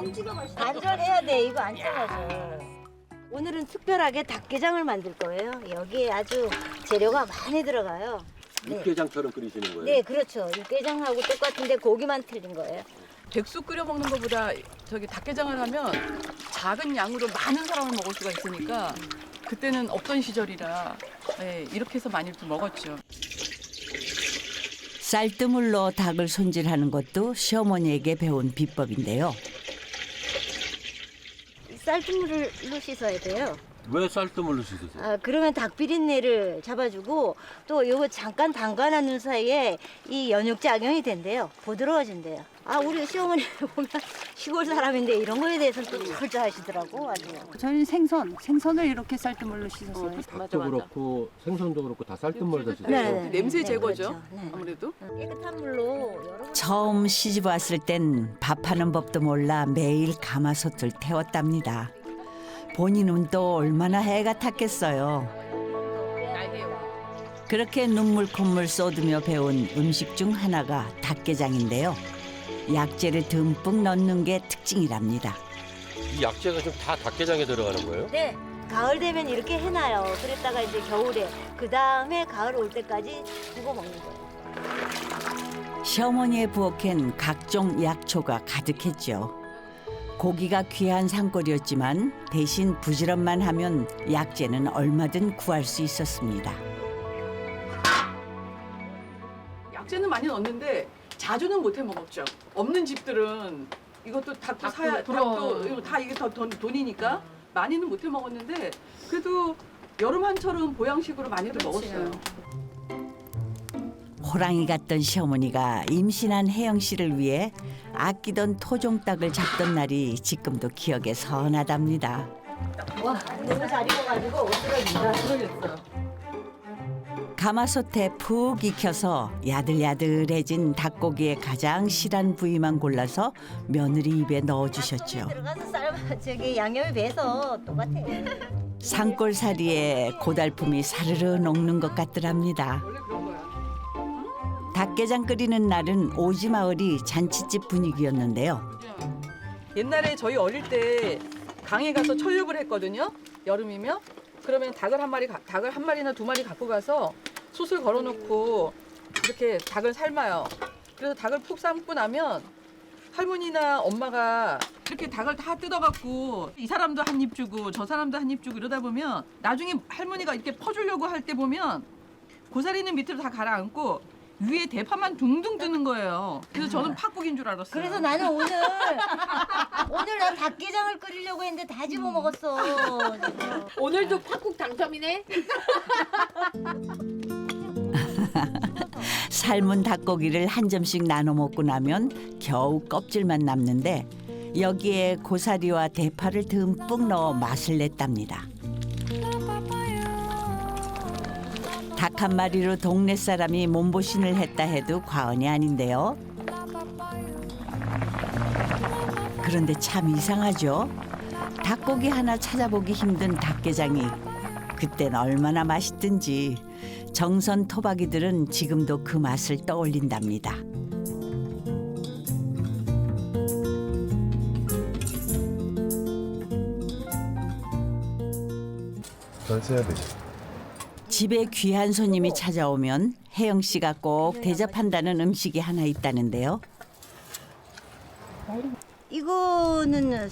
엉지가 맛있어. 안전해야 돼. 이거 안 잘라져. 오늘은 특별하게 닭게장을 만들 거예요. 여기에 아주 재료가 많이 들어가요. 네. 육개장처럼 끓이시는 거예요? 네, 그렇죠. 육개장하고 똑같은데 고기만 틀린 거예요. 백숙 끓여 먹는 것보다 저기 닭게장을 하면 작은 양으로 많은 사람을 먹을 수가 있으니까 그때는 없던 시절이라 예, 이렇게 해서 많이 또 먹었죠. 쌀뜨물로 닭을 손질하는 것도 시어머니에게 배운 비법인데요. 쌀뜨물로 씻어야 돼요. 왜 쌀뜨물로 씻으세요? 아, 그러면 닭 비린내를 잡아주고 또 요거 잠깐 담가놓는 사이에 이 연육작용이 된대요. 부드러워진대요. 아, 우리 시어머니 보면 시골 사람인데 이런 거에 대해서는 또 철저하시더라고 아주. 저는 생선을 이렇게 쌀뜨물로 씻었어요. 닭도 그렇고 생선도 그렇고 다 쌀뜨물에다 씻어요? 네. 냄새 제거죠. 그렇죠. 네. 아무래도. 깨끗한 물로 여러 처음 시집 왔을 땐 밥하는 법도 몰라 매일 가마솥을 태웠답니다. 본인은 또 얼마나 해가 탔겠어요. 그렇게 눈물 콧물 쏟으며 배운 음식 중 하나가 닭게장인데요. 약재를 듬뿍 넣는 게 특징이랍니다. 이 약재가 좀 다 닭게장에 들어가는 거예요? 네, 가을 되면 이렇게 해놔요. 그랬다가 이제 겨울에 그 다음에 가을 올 때까지 두고 먹는 거예요. 시어머니의 부엌엔 각종 약초가 가득했죠. 고기가 귀한 산골이었지만 대신 부지런만 하면 약재는 얼마든 구할 수 있었습니다. 약재는 많이 넣었는데 자주는 못 해 먹었죠. 없는 집들은 이것도 닭도 사야 닭도 이거 다 이게 더 돈이니까 많이는 못 해 먹었는데 그래도 여름 한철은 보양식으로 많이들 먹었어요. 호랑이 같던 시어머니가 임신한 혜영 씨를 위해 아끼던 토종닭을 잡던 날이 지금도 기억에 선하답니다. 와, 너무 잘 익어가지고 쓰러진다. 가마솥에 푹 익혀서 야들야들해진 닭고기의 가장 실한 부위만 골라서 며느리 입에 넣어주셨죠. 들어가서 저기 양념이 배서 똑같아. 산골살이에 고달픔이 사르르 녹는 것 같더랍니다. 원래 그런 거야. 닭게장 끓이는 날은 오지마을이 잔치집 분위기였는데요. 옛날에 저희 어릴 때 강에 가서 철육을 했거든요. 여름이면 그러면 닭을 한 마리나 두 마리 갖고 가서 솥을 걸어놓고 이렇게 닭을 삶아요. 그래서 닭을 푹 삶고 나면 할머니나 엄마가 이렇게 닭을 다 뜯어갖고 이 사람도 한 입 주고 저 사람도 한 입 주고 이러다 보면 나중에 할머니가 이렇게 퍼주려고 할 때 보면 고사리는 밑으로 다 가라앉고 위에 대파만 둥둥 뜨는 거예요. 그래서 저는 팥국인 줄 알았어요. 그래서 나는 오늘 나 닭게장을 끓이려고 했는데 다 집어 먹었어. 오늘도 팥국 당첨이네. 삶은 닭고기를 한 점씩 나눠 먹고 나면 겨우 껍질만 남는데 여기에 고사리와 대파를 듬뿍 넣어 맛을 냈답니다. 닭 한 마리로 동네 사람이 몸보신을 했다 해도 과언이 아닌데요. 그런데 참 이상하죠. 닭고기 하나 찾아보기 힘든 닭게장이 그땐 얼마나 맛있든지 정선 토박이들은 지금도 그 맛을 떠올린답니다. 잘 써야 되지. 집에 귀한 손님이 찾아오면 혜영 씨가 꼭 대접한다는 음식이 하나 있다는데요. 이거는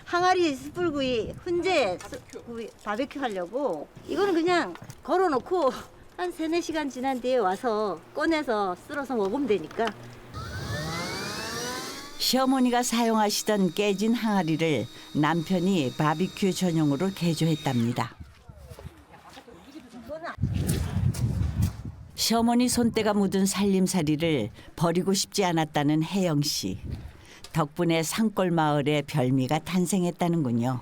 항아리 숯불구이 훈제 구이 바베큐 하려고 이거는 그냥 걸어놓고 한 3-4시간 지난 뒤에 와서 꺼내서 썰어서 먹으면 되니까. 시어머니가 사용하시던 깨진 항아리를 남편이 바비큐 전용으로 개조했답니다. 시어머니 손때가 묻은 살림살이를 버리고 싶지 않았다는 혜영 씨. 덕분에 산골 마을에 별미가 탄생했다는군요.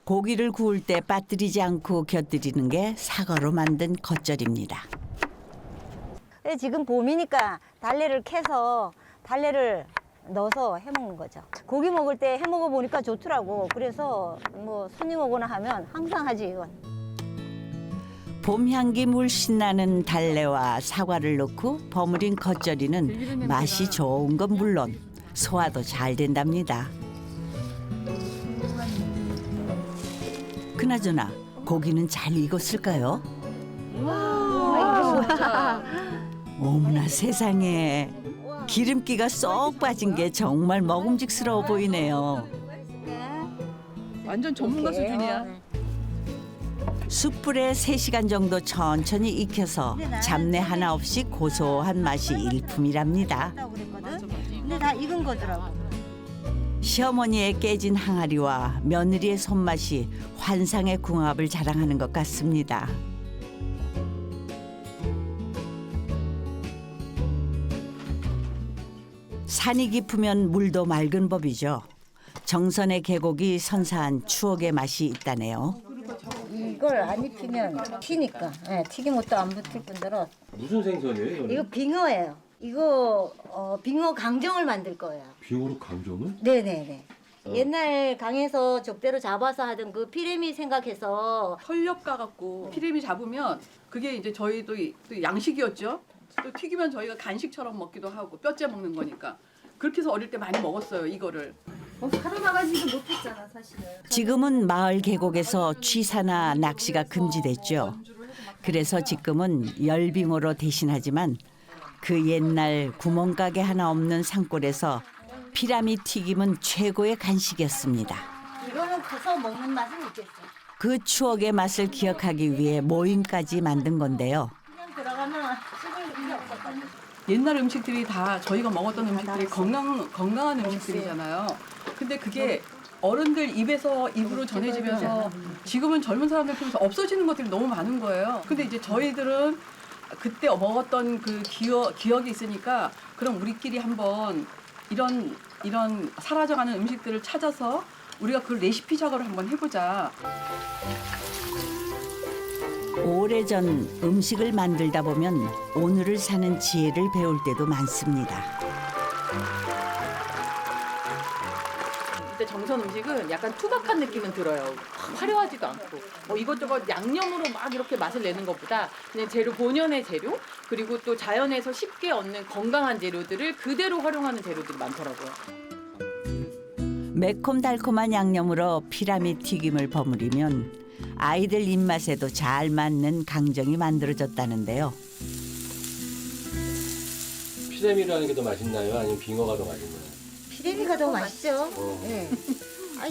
고기를 구울 때 빠뜨리지 않고 곁들이는 게 사과로 만든 겉절입니다. 지금 봄이니까 달래를 캐서 달래를 넣어서 해먹는 거죠. 고기 먹을 때 해먹어 보니까 좋더라고. 그래서 뭐 손님 오거나 하면 항상 하지 이건. 봄 향기 물씬 나는 달래와 사과를 넣고 버무린 겉절이는 맛이 좋은 건 물론 소화도 잘 된답니다. 그나저나 고기는 잘 익었을까요? 어머나 세상에 기름기가 쏙 빠진 게 정말 먹음직스러워 보이네요. 완전 전문가 수준이야. 숯불에 3시간 정도 천천히 익혀서 잡내 하나 없이 고소한 맛이 일품이랍니다. 근데 다 익은 거더라고. 시어머니의 깨진 항아리와 며느리의 손맛이 환상의 궁합을 자랑하는 것 같습니다. 산이 깊으면 물도 맑은 법이죠. 정선의 계곡이 선사한 추억의 맛이 있다네요. 이걸 안 익히면 튀니까. 예, 튀김옷도 안 붙을 뿐더러. 무슨 생선이에요? 이거 빙어예요. 이거 빙어 강정을 만들 거예요. 빙어로 강정을? 네네네. 옛날 강에서 족대로 잡아서 하던 그 피레미 생각해서 털렵 까갖고 피레미 잡으면 그게 이제 저희도 또 양식이었죠. 또 튀기면 저희가 간식처럼 먹기도 하고 뼈째 먹는 거니까 그렇게 해서 어릴 때 많이 먹었어요 이거를. 살아나가지도 못했잖아 사실은. 지금은 마을 계곡에서 취사나 낚시가 금지됐죠. 그래서 지금은 열빙어로 대신하지만 그 옛날 구멍가게 하나 없는 산골에서 피라미 튀김은 최고의 간식이었습니다. 이거는 커서 먹는 맛은 있겠어. 그 추억의 맛을 기억하기 위해 모임까지 만든 건데요. 그냥 들어가면 씹을 필요 없었거든요. 옛날 음식들이 다 저희가 먹었던 음식들이 건강한 음식들이잖아요. 근데 그게 어른들 입에서 입으로 전해지면서 지금은 젊은 사람들 통해서 없어지는 것들이 너무 많은 거예요. 근데 이제 저희들은 그때 먹었던 그 기억이 있으니까 그럼 우리끼리 한번 이런 사라져가는 음식들을 찾아서 우리가 그 레시피 작업을 한번 해보자. 오래전 음식을 만들다 보면 오늘을 사는 지혜를 배울 때도 많습니다. 그때 정선 음식은 약간 투박한 느낌은 들어요. 화려하지도 않고 이것저것 양념으로 막 이렇게 맛을 내는 것보다 그냥 재료 본연의 재료 그리고 또 자연에서 쉽게 얻는 건강한 재료들을 그대로 활용하는 재료들이 많더라고요. 매콤달콤한 양념으로 피라미 튀김을 버무리면 아이들 입맛에도 잘 맞는 강정이 만들어졌다는데요. 피레미라는 게 더 맛있나요? 아니면 빙어가 더 맛있나요? 피레미가 더 맛있죠. 네.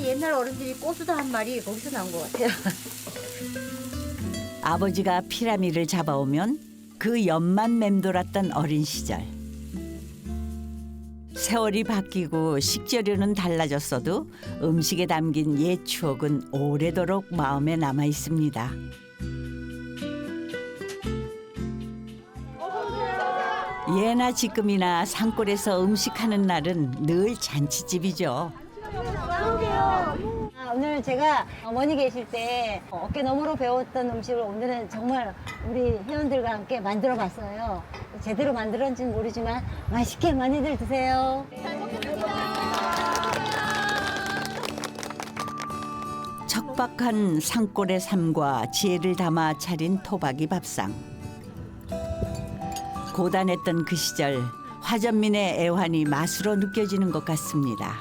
옛날 어른들이 꼬수다 한 말이 거기서 나온 것 같아요. 아버지가 피라미를 잡아오면 그 옆만 맴돌았던 어린 시절. 세월이 바뀌고 식재료는 달라졌어도 음식에 담긴 옛 추억은 오래도록 마음에 남아 있습니다. 예나 지금이나 산골에서 음식하는 날은 늘 잔치집이죠. 오늘 제가 어머니 계실 때 어깨 너머로 배웠던 음식을 오늘은 정말 우리 회원들과 함께 만들어 봤어요. 제대로 만들었는지는 모르지만 맛있게 많이들 드세요. 척박한 산골의 삶과 지혜를 담아 차린 토박이 밥상. 고단했던 그 시절 화전민의 애환이 맛으로 느껴지는 것 같습니다.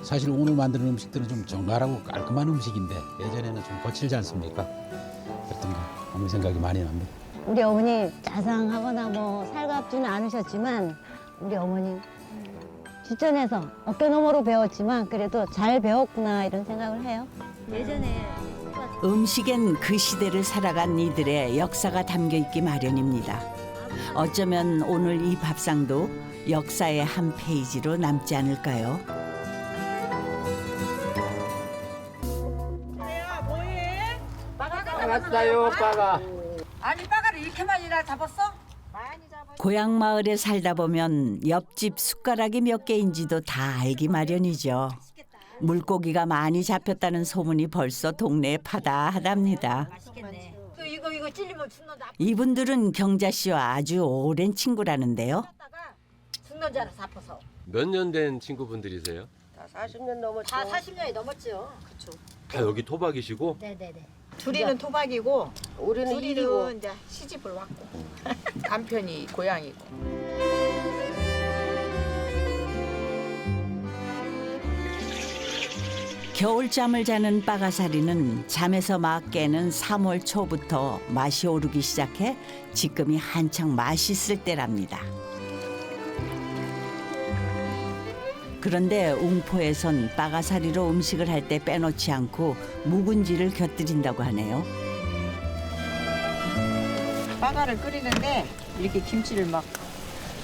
사실 오늘 만드는 음식들은 좀 정갈하고 깔끔한 음식인데 예전에는 좀 거칠지 않습니까? 그랬던가 어머니 생각이 많이 납니다. 우리 어머니 자상하거나 뭐 살갑지는 않으셨지만 우리 어머니 주전에서 어깨 너머로 배웠지만 그래도 잘 배웠구나 이런 생각을 해요. 예전에 음식엔 그 시대를 살아간 이들의 역사가 담겨 있기 마련입니다. 어쩌면 오늘 이 밥상도 역사의 한 페이지로 남지 않을까요? 왔어요, 오빠가. 아니 빠가를 이렇게 많이나 잡았어? 고향 마을에 살다 보면 옆집 숟가락이 몇 개인지도 다 알기 마련이죠. 물고기가 많이 잡혔다는 소문이 벌써 동네에 파다하답니다. 이거 찔리면 죽는다. 이분들은 경자 씨와 아주 오랜 친구라는데요. 죽는 줄 알아서 아파서. 몇 년 된 친구분들이세요? 다 40년이 넘었죠. 그렇죠. 다 여기 토박이시고? 네네네. 둘이는 토박이고 우리는 둘이는 일이고 이제 시집을 왔고. 남편이 고향이고. 겨울잠을 자는 빠가사리는 잠에서 막 깨는 3월 초부터 맛이 오르기 시작해 지금이 한창 맛있을 때랍니다. 그런데 웅포에선 빠가사리로 음식을 할 때 빼놓지 않고 묵은지를 곁들인다고 하네요. 빠가를 끓이는데 이렇게 김치를 막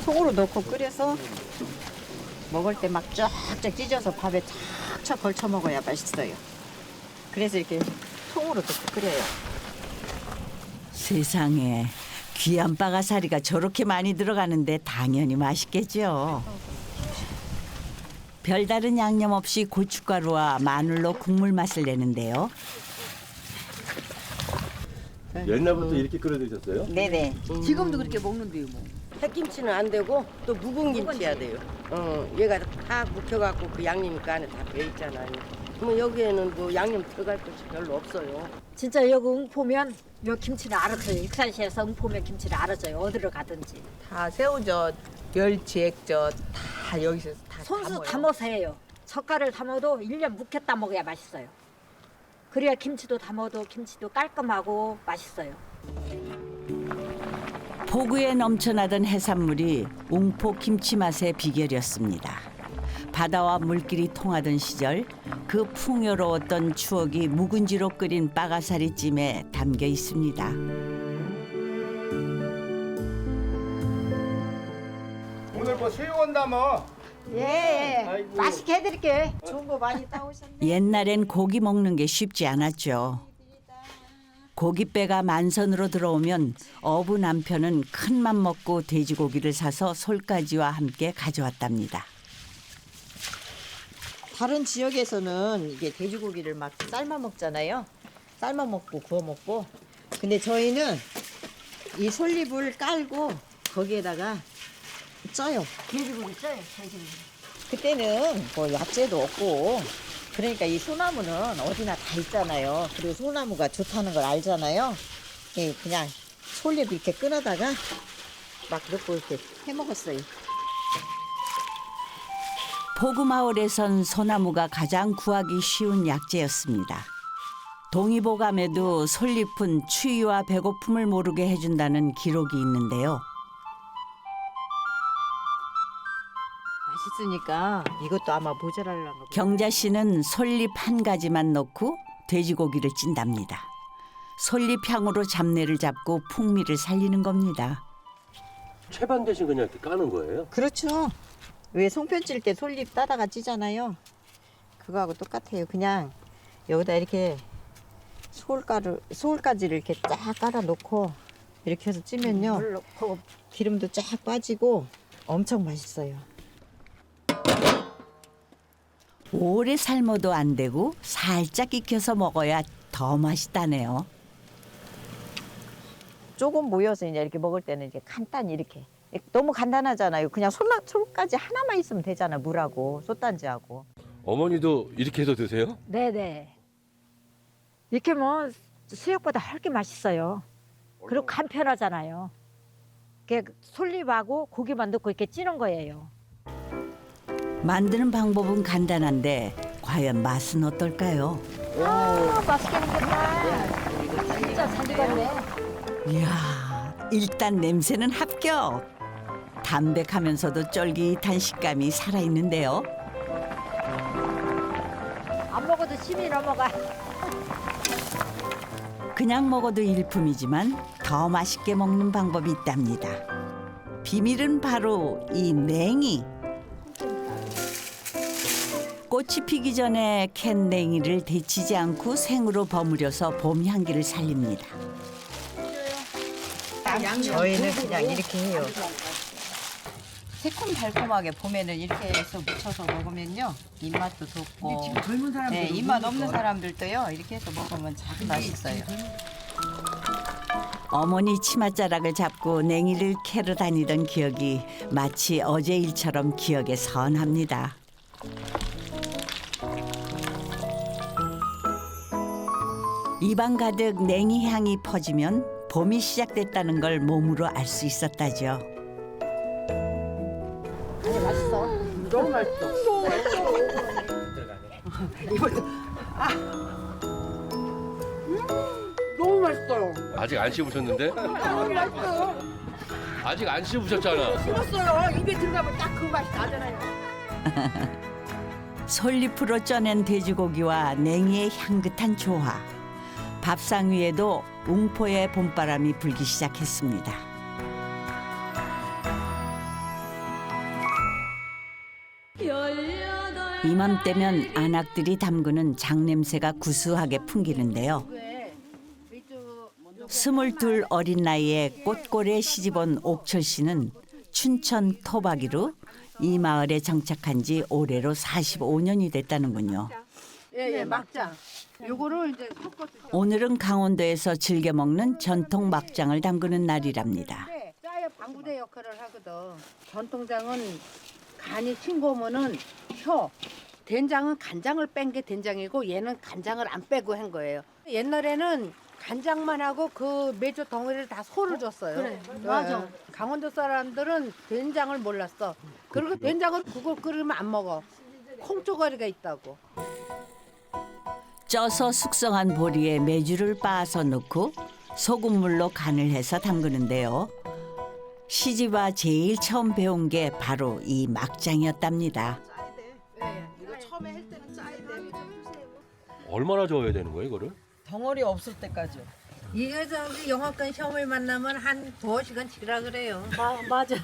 통으로 넣고 끓여서 먹을 때 막 쫙쫙 찢어서 밥에 쫙쫙 걸쳐 먹어야 맛있어요. 그래서 이렇게 통으로 넣고 끓여요. 세상에 귀한 빠가사리가 저렇게 많이 들어가는데 당연히 맛있겠죠. 별다른 양념 없이 고춧가루와 마늘로 국물 맛을 내는데요. 옛날부터 이렇게 끓여 드셨어요? 네네. 지금도 그렇게 먹는데요, 뭐. 햇김치는 안 되고 또 묵은 김치야 돼요. 얘가 다 묵혀갖고 그 양념이 그 안에 다 배 있잖아요. 그러면 여기에는 뭐 양념 들어갈 것이 별로 없어요. 진짜 여기 웅포면 여 김치를 알았어요. 익산시에서 웅포면 김치를 알았어요. 어디로 가든지. 다 새우젓, 멸치, 액젓 다 여기서 다 손수 담아요. 담아서 해요. 젓갈을 담아도 1년 묵혔다 먹어야 맛있어요. 그래야 김치도 담아도 김치도 깔끔하고 맛있어요. 포구에 넘쳐나던 해산물이 웅포 김치 맛의 비결이었습니다. 바다와 물길이 통하던 시절 그 풍요로웠던 추억이 묵은지로 끓인 빠가사리찜에 담겨 있습니다. 오늘 뭐 수육 온다 뭐. 예, 아이고. 맛있게 해드릴게. 좋은 거 많이 따오셨네. 옛날엔 고기 먹는 게 쉽지 않았죠. 고깃배가 만선으로 들어오면 어부 남편은 큰맘 먹고 돼지고기를 사서 솔가지와 함께 가져왔답니다. 다른 지역에서는 이게 돼지고기를 막 삶아 먹잖아요. 삶아 먹고 구워 먹고. 근데 저희는 이 솔잎을 깔고 거기에다가 쪄요. 돼지고기 쪄요, 돼지고기. 그때는 뭐 야채도 없고 그러니까 이 소나무는 어디나 다 있잖아요. 그리고 소나무가 좋다는 걸 알잖아요. 예, 그냥 솔잎 이렇게 끊어다가 막 넣고 이렇게 해 먹었어요. 포구마을에선 소나무가 가장 구하기 쉬운 약재였습니다. 동의보감에도 솔잎은 추위와 배고픔을 모르게 해준다는 기록이 있는데요. 맛있으니까 이것도 아마 모자랄란가 보다. 경자 씨는 솔잎 한 가지만 넣고 돼지고기를 찐답니다. 솔잎 향으로 잡내를 잡고 풍미를 살리는 겁니다. 채반 대신 그냥 이렇게 까는 거예요? 그렇죠. 왜 송편 찔 때 솔잎 따다가 찌잖아요. 그거하고 똑같아요. 그냥 여기다 이렇게 소울가지를 이렇게 쫙 깔아 놓고 이렇게 해서 찌면요. 물 넣고 기름도 쫙 빠지고 엄청 맛있어요. 오래 삶아도 안 되고 살짝 익혀서 먹어야 더 맛있다네요. 조금 모여서 이제 이렇게 먹을 때는 이제 간단히 이렇게. 너무 간단하잖아요. 그냥 솔가지 하나만 있으면 되잖아. 물하고 솥단지하고. 어머니도 이렇게 해서 드세요? 네네. 이렇게 뭐 수육보다 훨씬 맛있어요. 그리고 간편하잖아요. 이게 솔잎하고 고기만 넣고 이렇게 찌는 거예요. 만드는 방법은 간단한데 과연 맛은 어떨까요? 아, 맛있게 생겼다. 진짜 잘 익었네. 이야, 일단 냄새는 합격. 담백하면서도 쫄깃한 식감이 살아있는데요. 안 먹어도 침이 넘어가. 그냥 먹어도 일품이지만 더 맛있게 먹는 방법이 있답니다. 비밀은 바로 이 냉이. 꽃이 피기 전에 캔 냉이를 데치지 않고 생으로 버무려서 봄 향기를 살립니다. 저희는 그냥 이렇게 해요. 새콤달콤하게 봄에는 이렇게 해서 무쳐서 먹으면요 입맛도 돋고 젊은 사람들 네, 입맛 없는 사람들도요 이렇게 해서 먹으면 참 맛있어요. 어머니 치맛자락을 잡고 냉이를 캐러 다니던 기억이 마치 어제 일처럼 기억에 선합니다. 입안 가득 냉이 향이 퍼지면 봄이 시작됐다는 걸 몸으로 알 수 있었다죠. 너무 맛있어. 너무 맛있어요. 아직 안 씹으셨는데? 아직 안 씹으셨잖아. 씹었어요. 입에 들어가면 딱 그 맛이 나잖아요. 솔잎으로 쪄낸 돼지고기와 냉이의 향긋한 조화. 밥상 위에도 웅포의 봄바람이 불기 시작했습니다. 이맘때면 안악들이 담그는 장냄새가 구수하게 풍기는데요. 22 어린 나이에 꽃골에 시집온 옥철 씨는 춘천 토박이로 이 마을에 정착한 지 올해로 45년이 됐다는군요. 예, 막장. 요거를 이제 섞어서 오늘은 강원도에서 즐겨 먹는 전통 막장을 담그는 날이랍니다. 짜야 방부대 역할을 하거든. 전통장은 간이 싱거우면은 혀. 된장은 간장을 뺀 게 된장이고 얘는 간장을 안 빼고 한 거예요. 옛날에는 간장만 하고 그 메주 덩어리를 다 소를 줬어요. 그래, 맞아. 강원도 사람들은 된장을 몰랐어. 그리고 된장을 그걸 끓이면 안 먹어. 콩조가리가 있다고. 쪄서 숙성한 보리에 메주를 빻아서 넣고 소금물로 간을 해서 담그는데요. 시집와 제일 처음 배운 게 바로 이 막장이었답니다. 얼마나 저어야 되는 거예요, 이거를? 덩어리 없을 때까지요. 이게 저기 영화관 시험을 만나면 한 2시간 치라 그래요. 맞아.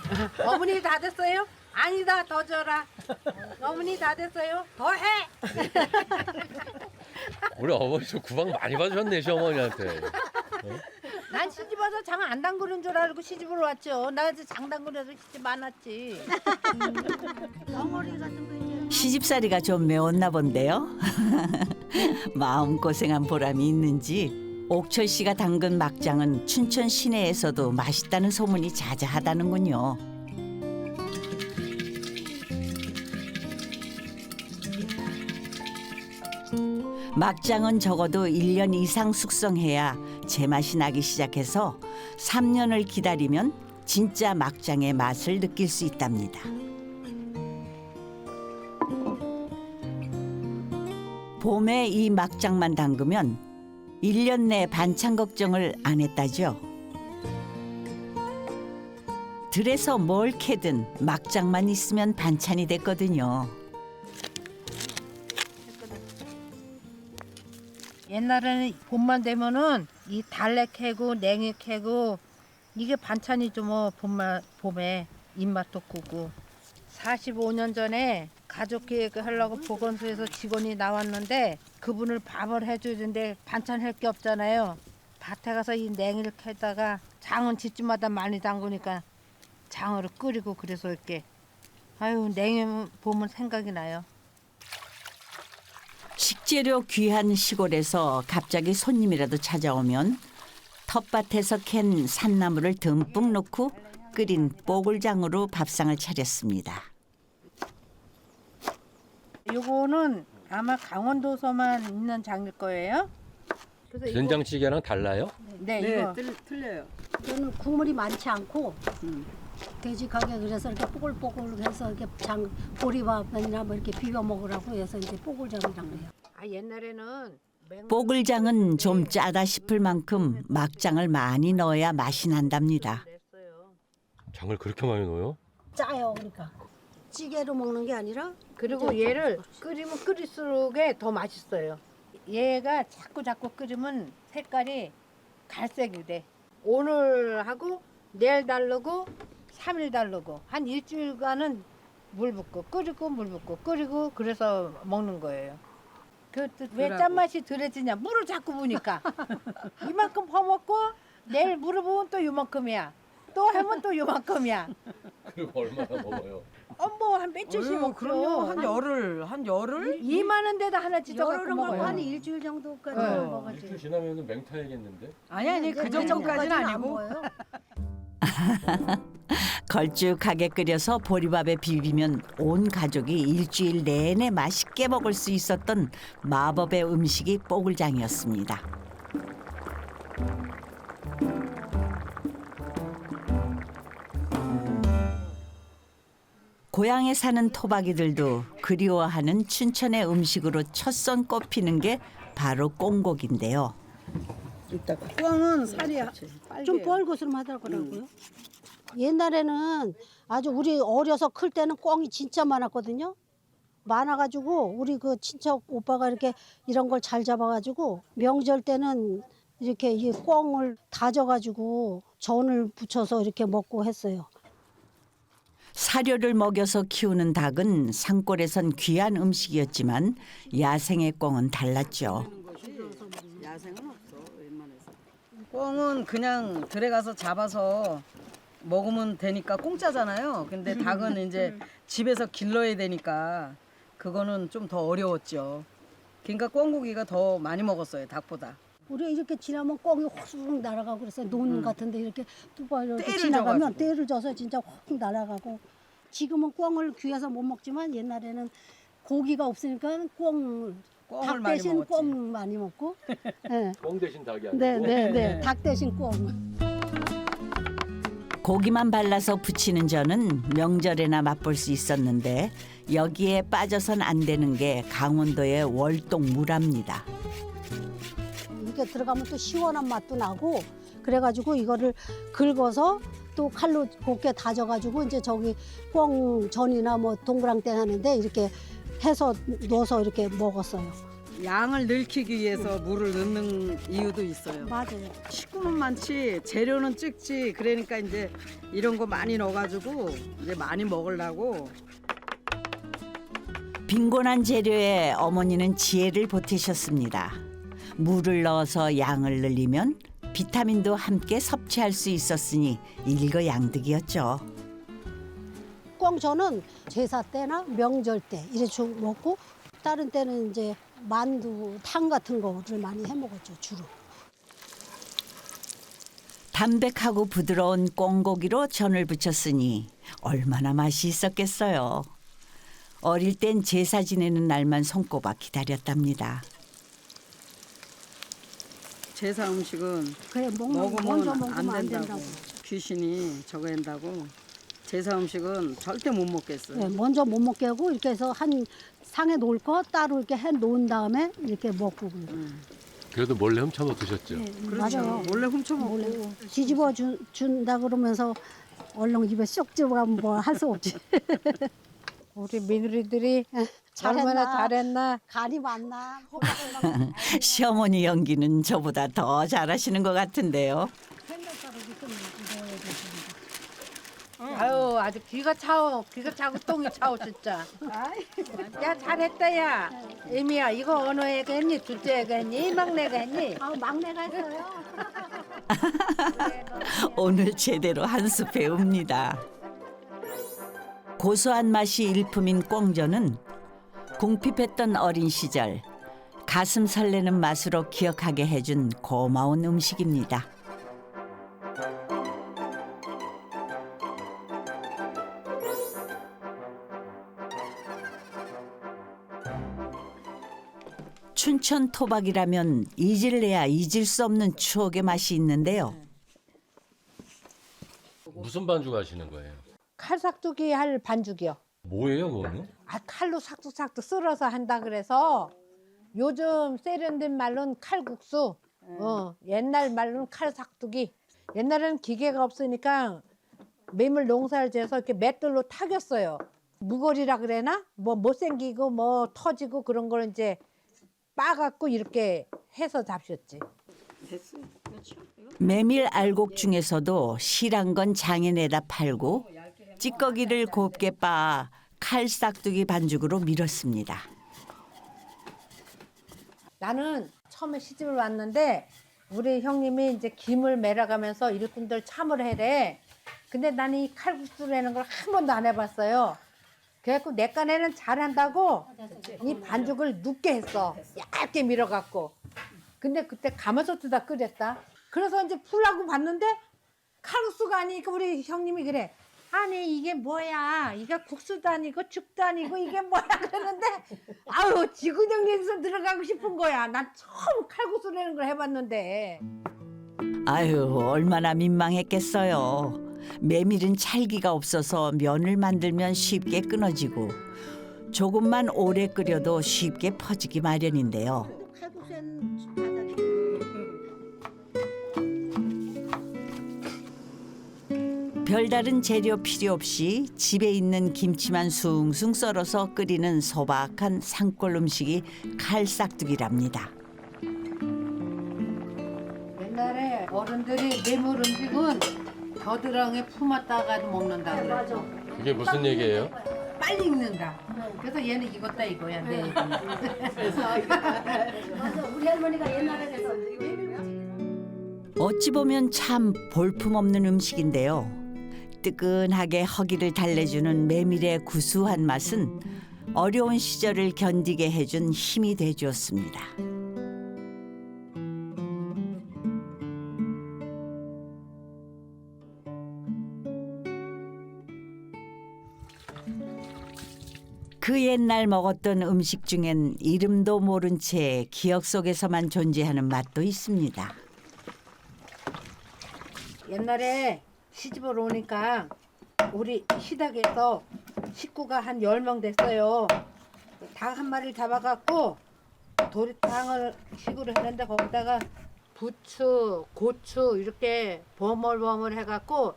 어머니 다 됐어요? 아니다, 더 줘라. 어머니 다 됐어요? 더 해. 우리 어머니 좀 구박 많이 받으셨네, 시어머니한테. 난 시집 와서 장 안 담그는 줄 알고 시집을 왔죠. 나 이제 장 담그려서 시집 안 왔지. 시집살이가 좀 매웠나 본데요. 마음고생한 보람이 있는지 옥철 씨가 담근 막장은 춘천 시내에서도 맛있다는 소문이 자자하다는군요. 막장은 적어도 1년 이상 숙성해야 제맛이 나기 시작해서 3년을 기다리면 진짜 막장의 맛을 느낄 수 있답니다. 봄에 이 막장만 담그면 1년 내 반찬 걱정을 안 했다죠. 들에서 뭘 캐든 막장만 있으면 반찬이 됐거든요. 옛날에는 봄만 되면은 이 달래 캐고 냉이 캐고 이게 반찬이죠 뭐 봄에 입맛도 꾸고 45년 전에 가족 계획을 하려고 보건소에서 직원이 나왔는데 그분을 밥을 해줘야 되는데 반찬 할 게 없잖아요. 밭에 가서 이 냉이를 캐다가 장은 집집마다 많이 담그니까 장어를 끓이고 그래서 이렇게 아유 냉이 보면 생각이 나요. 식재료 귀한 시골에서 갑자기 손님이라도 찾아오면 텃밭에서 캔 산나물을 듬뿍 넣고 끓인 뽀글장으로 밥상을 차렸습니다. 요거는 아마 강원도서만 있는 장일 거예요. 그래서 된장찌개랑 달라요? 네, 이거 틀려요. 저는 국물이 많지 않고 돼지가게 그래서 이렇게 뽀글뽀글해서 이렇게 보리밥이나 뭐 이렇게 비벼 먹으라고 해서 이제 뽀글장이라고 해요. 아 옛날에는 뽀글장은 좀 짜다 싶을 만큼 막장을 많이 넣어야 맛이 난답니다. 장을 그렇게 많이 넣어요? 짜요, 그러니까 찌개로 먹는 게 아니라 그리고 얘를 끓이면 끓일수록 더 맛있어요. 얘가 자꾸 끓이면 색깔이 갈색이 돼. 오늘 하고 내일 다르고 3일 다르고 한 일주일간은 물 붓고 끓이고 물 붓고 끓이고 그래서 먹는 거예요. 그 왜 짠맛이 덜해지냐 물을 자꾸 부으니까 이만큼 퍼먹고 내일 물을 부으면 또 요만큼이야. 또 하면 또 요만큼이야. 그리고 얼마나 먹어요? 뭐 한 며칠씩 먹죠. 그럼요. 한 열흘? 이만한 데다 하나 찢어갖고 열흘은 먹어요. 한 일주일 정도까지 네. 먹어야지. 일주일 지나면 맹타야겠는데? 아니 그 정도까지는 아니고. 걸쭉하게 끓여서 보리밥에 비비면 온 가족이 일주일 내내 맛있게 먹을 수 있었던 마법의 음식이 뽀글장이었습니다. 고향에 사는 토박이들도 그리워하는 춘천의 음식으로 첫 손 꼽히는 게 바로 꽁곡인데요. 꽁은 살이 좀 뻘겋음하더라고요. 옛날에는 아주 우리 어려서 클 때는 꽁이 진짜 많았거든요. 많아가지고 우리 그 친척 오빠가 이렇게 이런 걸 잘 잡아가지고 명절 때는 이렇게 이 꽁을 다져가지고 전을 부쳐서 이렇게 먹고 했어요. 사료를 먹여서 키우는 닭은 산골에선 귀한 음식이었지만 야생의 꽁은 달랐죠. 꽁은 그냥 들에 가서 잡아서 먹으면 되니까 공짜잖아요. 근데 닭은 이제 집에서 길러야 되니까 그거는 좀 더 어려웠죠. 그러니까 꽁고기가 더 많이 먹었어요, 닭보다. 우리 이렇게 지나면 꽁이 확 날아가고 그랬어요. 논 같은데 이렇게 뚜바 이렇게 때를 지나가면 져가지고. 때를 져서 진짜 확 날아가고. 지금은 꽁을 귀해서 못 먹지만 옛날에는 고기가 없으니까 꽁, 꽁을 닭 많이 대신 먹었지. 꽁 많이 먹고. 네. 꽁 대신 닭이 아니고. 네. 닭 대신 꽁. 고기만 발라서 부치는 전은 명절에나 맛볼 수 있었는데 여기에 빠져선 안 되는 게 강원도의 월동무랍니다. 이렇게 들어가면 또 시원한 맛도 나고 그래가지고 이거를 긁어서 또 칼로 곱게 다져가지고 이제 저기 꽁전이나 뭐 동그랑땡 하는데 이렇게 해서 넣어서 이렇게 먹었어요. 양을 늘키기 위해서 물을 넣는 이유도 있어요. 맞아요. 식구는 많지 재료는 적지. 그러니까 이제 이런 거 많이 넣어가지고 이제 많이 먹으려고. 빈곤한 재료에 어머니는 지혜를 보태셨습니다. 물을 넣어서 양을 늘리면 비타민도 함께 섭취할 수 있었으니 일거양득이었죠. 꽁전은 제사 때나 명절 때 이렇게 먹고 다른 때는 이제 만두, 탕 같은 거를 많이 해 먹었죠, 주로. 담백하고 부드러운 꽁고기로 전을 부쳤으니 얼마나 맛이 있었겠어요. 어릴 땐 제사 지내는 날만 손꼽아 기다렸답니다. 제사 음식은 그래, 먼저 먹으면 먹으면 안 안 된다고. 된다고. 귀신이 저거 한다고. 제사 음식은 절대 못 먹겠어요. 네, 먼저 못 먹게 하고 이렇게 해서 한 상에 놓을 거 따로 이렇게 해 놓은 다음에 이렇게 먹고 그래요. 그래도 몰래 훔쳐서 드셨죠. 맞아요. 몰래 훔쳐 먹고. 몰래 뒤집어 준다 그러면서 얼른 입에 쏙 집어가면 뭐 할 수 없지. 우리 며느리들이 잘했나? 얼마나 잘했나. 간이 맞나? 시어머니 연기는 저보다 더 잘하시는 것 같은데요. 아유 아주 기가 차오 똥이 차오 진짜. 야 잘했다 야. 애미야 이거 어느 애가 했니? 둘째 애가 했니? 막내가 했니? 아 막내가 했어요. 오늘 제대로 한 수 배웁니다. 고소한 맛이 일품인 꽁전은 궁핍했던 어린 시절 가슴 설레는 맛으로 기억하게 해준 고마운 음식입니다. 춘천 토박이라면 잊을래야 잊을 수 없는 추억의 맛이 있는데요. 무슨 반죽 하시는 거예요? 칼삭두기 할 반죽이요. 뭐예요, 그거는? 아 칼로 삭둑삭둑 썰어서 한다 그래서 요즘 세련된 말로는 칼국수. 옛날 말로는 칼삭두기. 옛날에는 기계가 없으니까 매물 농사를 지어서 이렇게 맷돌로 타겼어요. 무거리라 그래나? 뭐 못생기고 뭐 터지고 그런 걸 이제 빠갖고 이렇게 해서 잡셨지. 메밀 알곡 중에서도 실한 건 장에 내다 팔고 찌꺼기를 곱게 빻아 칼싹두기 반죽으로 밀었습니다. 나는 처음에 시집을 왔는데 우리 형님이 이제 김을 매라가면서 일꾼들 참을 해래. 근데 나는 이 칼국수라는 걸 한 번도 안 해봤어요. 그래갖고 내 깐에는 잘한다고 이 반죽을 눕게 했어. 얇게 밀어갖고. 근데 그때 가마솥에다 끓였다. 그래서 이제 풀라고 봤는데 칼국수가 아니니까 우리 형님이 그래. 아니 이게 뭐야? 이게 국수도 아니고 죽도 아니고 이게 뭐야? 그러는데 아유 지구정리에서 들어가고 싶은 거야. 난 처음 칼국수라는 걸 해봤는데. 아유 얼마나 민망했겠어요. 메밀은 찰기가 없어서 면을 만들면 쉽게 끊어지고 조금만 오래 끓여도 쉽게 퍼지기 마련인데요. 별다른 재료 필요 없이 집에 있는 김치만 숭숭 썰어서 끓이는 소박한 산골 음식이 칼싹두기랍니다. 옛날에 어른들이 메물 음식은 겨드랑이에 품었다가 먹는다 그래. 그게 무슨 얘기예요? 빨리 익는다. 그래서 얘는 익었다 이거야. 내 얘기. 우리 할머니가 옛날에 그래서 어찌 보면 참 볼품없는 음식인데요. 뜨끈하게 허기를 달래주는 메밀의 구수한 맛은 어려운 시절을 견디게 해준 힘이 되주었습니다. 그 옛날 먹었던 음식 중엔 이름도 모른 채 기억 속에서만 존재하는 맛도 있습니다. 옛날에 시집을 오니까 우리 시댁에서 식구가 한 10명 됐어요. 닭 한 마리를 잡아갖고 도리탕을 식으로 했는데 거기다가 부추, 고추 이렇게 버물버물 해갖고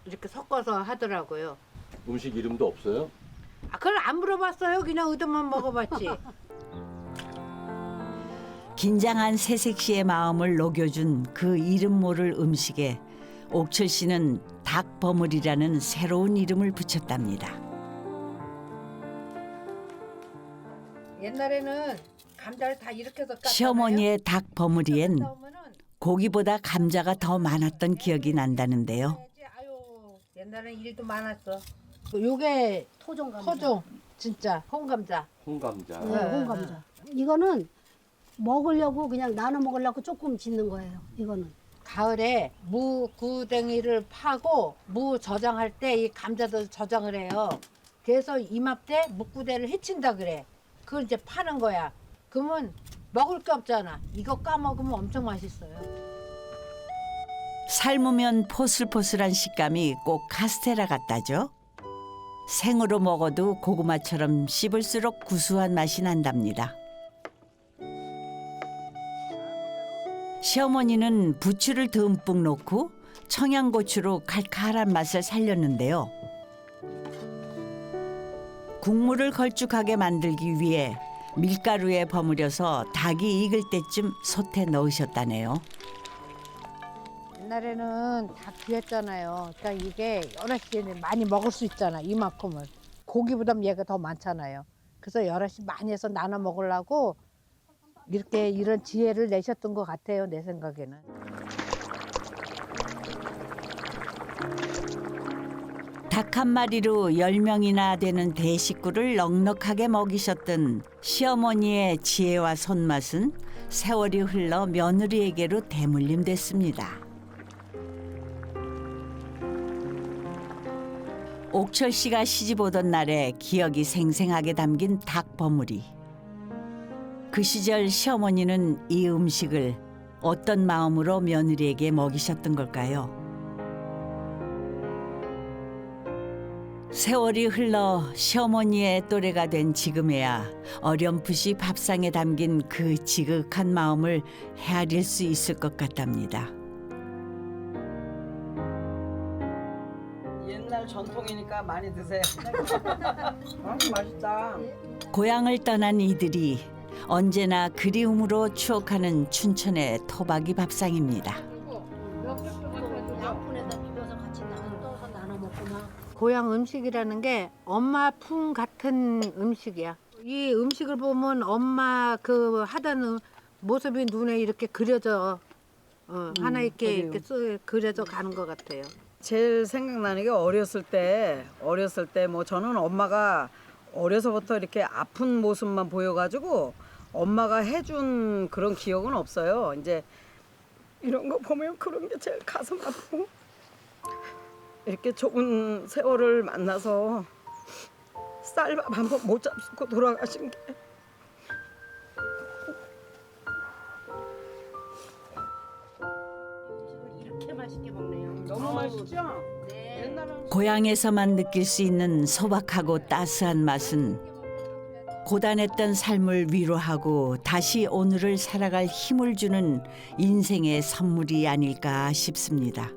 이렇게 섞어서 하더라고요. 음식 이름도 없어요? 아, 그걸 안 물어봤어요. 그냥 의도만 먹어봤지. 긴장한 새색 씨의 마음을 녹여준 그 이름 모를 음식에 옥철 씨는 닭버물이라는 새로운 이름을 붙였답니다. 옛날에는 감자를 다 이렇게 해서 깠잖아요. 시어머니의 닭버무리엔 고기보다 감자가 더 많았던 기억이 난다는데요. 아유, 옛날엔 일도 많았어. 요게 토종 감자. 토종 진짜 홍감자. 홍감자. 네, 홍감자. 이거는 먹으려고 그냥 나눠 먹으려고 조금 짓는 거예요. 이거는. 가을에 무 구덩이를 파고 무 저장할 때 이 감자도 저장을 해요. 그래서 이맘때 묵구대를 해친다 그래. 그걸 이제 파는 거야. 그러면 먹을 게 없잖아. 이거 까먹으면 엄청 맛있어요. 삶으면 포슬포슬한 식감이 꼭 카스테라 같다죠. 생으로 먹어도 고구마처럼 씹을수록 구수한 맛이 난답니다. 시어머니는 부추를 듬뿍 넣고 청양고추로 칼칼한 맛을 살렸는데요. 국물을 걸쭉하게 만들기 위해 밀가루에 버무려서 닭이 익을 때쯤 솥에 넣으셨다네요. 옛날에는 다 귀했잖아요. 그러니까 이게 여럿이 많이 먹을 수 있잖아. 이만큼을. 고기보다 얘가 더 많잖아요. 그래서 여럿이 많이 해서 나눠 먹으려고 이렇게 이런 지혜를 내셨던 것 같아요. 내 생각에는. 닭 한 마리로 10명이나 되는 대식구를 넉넉하게 먹이셨던 시어머니의 지혜와 손맛은 세월이 흘러 며느리에게로 대물림됐습니다. 옥철 씨가 시집 오던 날의 기억이 생생하게 담긴 닭 버무리. 그 시절 시어머니는 이 음식을 어떤 마음으로 며느리에게 먹이셨던 걸까요? 세월이 흘러 시어머니의 또래가 된 지금에야 어렴풋이 밥상에 담긴 그 지극한 마음을 헤아릴 수 있을 것 같답니다. 옛날 전통이니까 많이 드세요. 맛있다. 고향을 떠난 이들이 언제나 그리움으로 추억하는 춘천의 토박이 밥상입니다. 양푼에다 비벼서 같이 떠서 나눠 먹고 막. 고향 음식이라는 게 엄마 품 같은 음식이야. 이 음식을 보면 엄마 그 하던 모습이 눈에 이렇게 그려져. 하나 이렇게 그려져 가는 것 같아요. 제일 생각나는 게 어렸을 때 뭐 저는 엄마가 어려서부터 이렇게 아픈 모습만 보여가지고 엄마가 해준 그런 기억은 없어요. 이제 이런 거 보면 그런 게 제일 가슴 아프고 이렇게 좋은 세월을 만나서 쌀밥 한 번 못 잡수고 돌아가신 게 이렇게 맛있게 먹네요. 너무 맛있죠? 고향에서만 느낄 수 있는 소박하고 따스한 맛은 고단했던 삶을 위로하고 다시 오늘을 살아갈 힘을 주는 인생의 선물이 아닐까 싶습니다.